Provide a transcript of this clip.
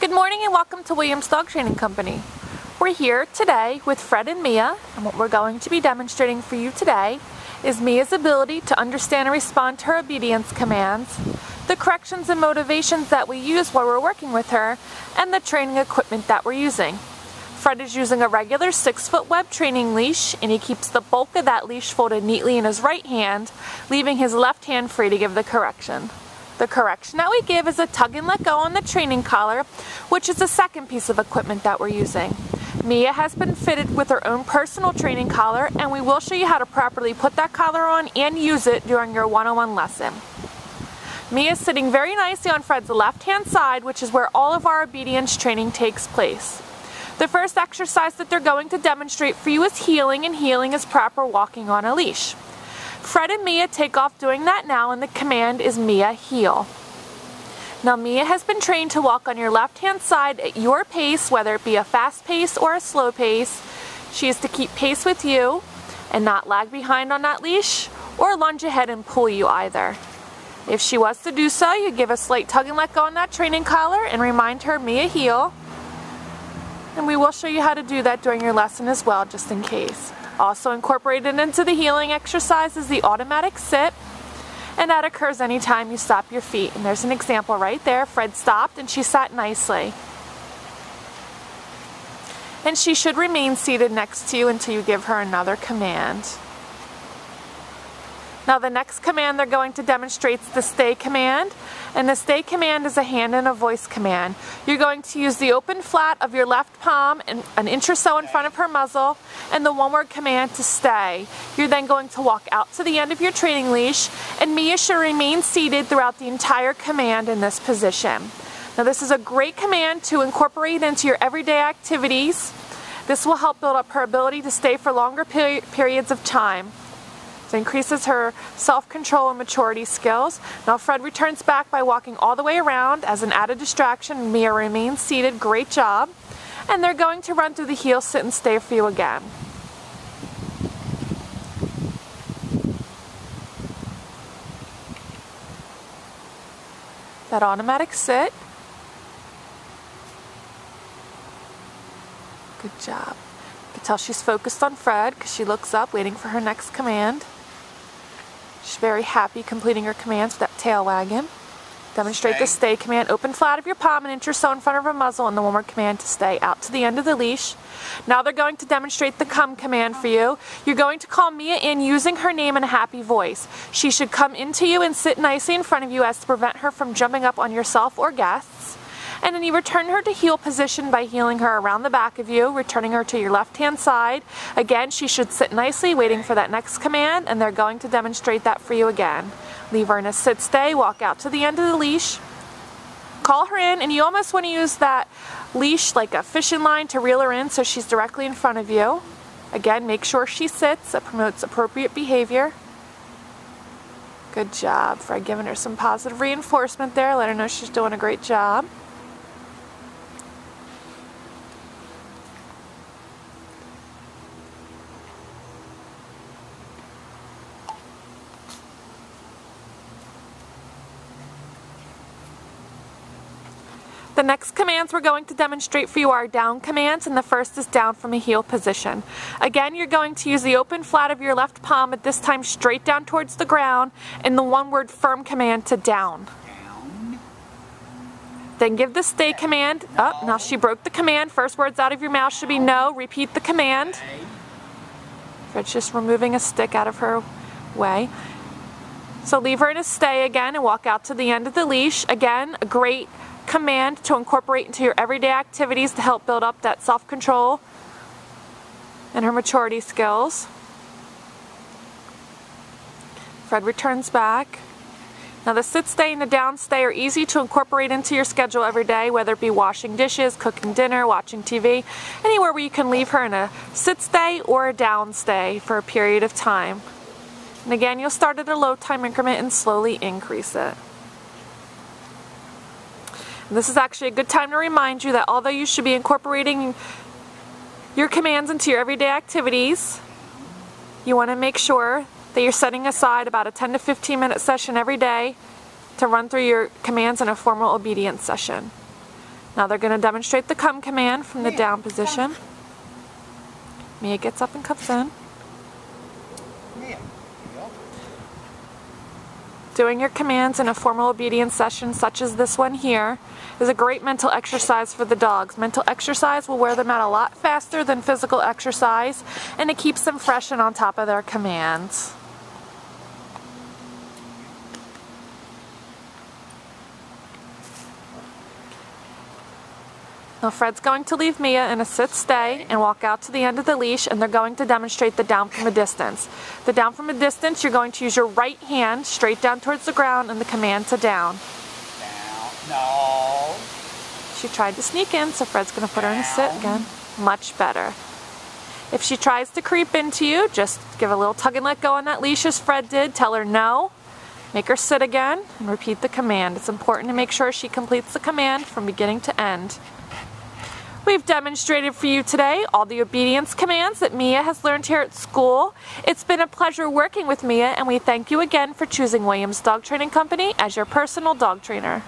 Good morning and welcome to Williams Dog Training Company. We're here today with Fred and Mia, and what we're going to be demonstrating for you today is Mia's ability to understand and respond to her obedience commands, the corrections and motivations that we use while we're working with her, and the training equipment that we're using. Fred is using a regular 6-foot web training leash, and he keeps the bulk of that leash folded neatly in his right hand, leaving his left hand free to give the correction. The correction that we give is a tug and let go on the training collar, which is the second piece of equipment that we're using. Mia has been fitted with her own personal training collar, and we will show you how to properly put that collar on and use it during your one-on-one lesson. Mia is sitting very nicely on Fred's left-hand side, which is where all of our obedience training takes place. The first exercise that they're going to demonstrate for you is heeling, and heeling is proper walking on a leash. Fred and Mia take off doing that now, and the command is Mia heel. Now Mia has been trained to walk on your left hand side at your pace, whether it be a fast pace or a slow pace. She is to keep pace with you and not lag behind on that leash or lunge ahead and pull you either. If she was to do so, you give a slight tug and let go on that training collar and remind her Mia heel. And we will show you how to do that during your lesson as well, just in case. Also incorporated into the heeling exercise is the automatic sit, and that occurs anytime you stop your feet. And there's an example right there. Fred stopped and she sat nicely. And she should remain seated next to you until you give her another command. Now the next command they're going to demonstrate is the stay command, and the stay command is a hand and a voice command. You're going to use the open flat of your left palm and an inch or so in front of her muzzle and the one-word command to stay. You're then going to walk out to the end of your training leash, and Mia should remain seated throughout the entire command in this position. Now this is a great command to incorporate into your everyday activities. This will help build up her ability to stay for longer periods of time. It increases her self-control and maturity skills. Now Fred returns back by walking all the way around as an added distraction. Mia remains seated. Great job. And they're going to run through the heel, sit, and stay for you again. That automatic sit. Good job. You can tell she's focused on Fred because she looks up, waiting for her next command. She's very happy completing her commands with that tail wagging. Demonstrate the stay command. Open flat of your palm, an inch or so in front of her muzzle, and the one-word command to stay out to the end of the leash. Now they're going to demonstrate the come command for you. You're going to call Mia in using her name in a happy voice. She should come into you and sit nicely in front of you as to prevent her from jumping up on yourself or guests. And then you return her to heel position by heeling her around the back of you, returning her to your left-hand side. Again, she should sit nicely, waiting for that next command, and they're going to demonstrate that for you again. Leave her in a sit stay, walk out to the end of the leash, call her in, and you almost want to use that leash like a fishing line to reel her in so she's directly in front of you. Again, make sure she sits. It promotes appropriate behavior. Good job, Fred, giving her some positive reinforcement there. Let her know she's doing a great job. The next commands we're going to demonstrate for you are down commands, and the first is down from a heel position. Again, you're going to use the open flat of your left palm, at this time straight down towards the ground, and the one-word firm command to down. Then give the stay command. Oh, now she broke the command. First words out of your mouth should be no. Repeat the command. Fred's just removing a stick out of her way. So leave her in a stay again and walk out to the end of the leash. Again, a great command to incorporate into your everyday activities to help build up that self-control and her maturity skills. Fred returns back. Now the sit stay and the down stay are easy to incorporate into your schedule every day, whether it be washing dishes, cooking dinner, watching TV, anywhere where you can leave her in a sit stay or a down stay for a period of time. And again, you'll start at a low time increment and slowly increase it. And this is actually a good time to remind you that although you should be incorporating your commands into your everyday activities, you want to make sure that you're setting aside about a 10 to 15 minute session every day to run through your commands in a formal obedience session. Now they're going to demonstrate the come command from the down position. Mia gets up and comes in. Doing your commands in a formal obedience session such as this one here is a great mental exercise for the dogs. Mental exercise will wear them out a lot faster than physical exercise, and it keeps them fresh and on top of their commands. Now Fred's going to leave Mia in a sit-stay and walk out to the end of the leash, and they're going to demonstrate the down from a distance. The down from a distance, you're going to use your right hand straight down towards the ground and the command to down. Down. No. She tried to sneak in, so Fred's going to put her in a sit again. Much better. If she tries to creep into you, just give a little tug and let go on that leash as Fred did. Tell her no. Make her sit again and repeat the command. It's important to make sure she completes the command from beginning to end. We've demonstrated for you today all the obedience commands that Mia has learned here at school. It's been a pleasure working with Mia, and we thank you again for choosing Williams Dog Training Company as your personal dog trainer.